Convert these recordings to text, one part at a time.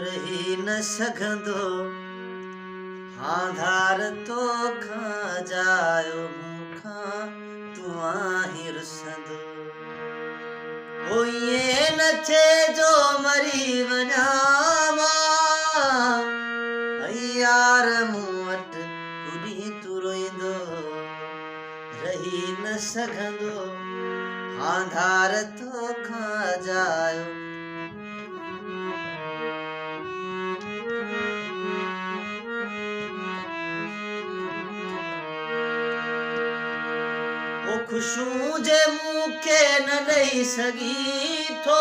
रही न सघंदो आधार तो खा जायो मूंखां तूं आहीं रुसंदो ओ ये न थे जो मरी वञा यार मूं वटि तुरी तू रोईंदो रही न सघंदो आधार तो खा जायो ओ खुशबू जे मुंह के न ॾेई सघी थो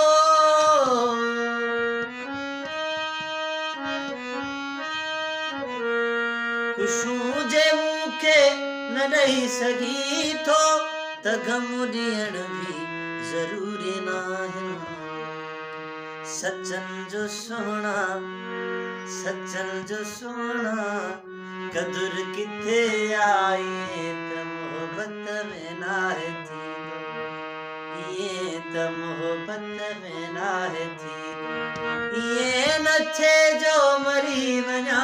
खुशबू जे मुंह के न ॾेई सघी थो त ग़म ॾियण बि ज़रूरी नाहे सचन जो सोना कदुर किथे आई त मोहब्बत में नाहे थींदो ये त मोहब्बत में नाहे थींदो ये न थे जो मरी वञा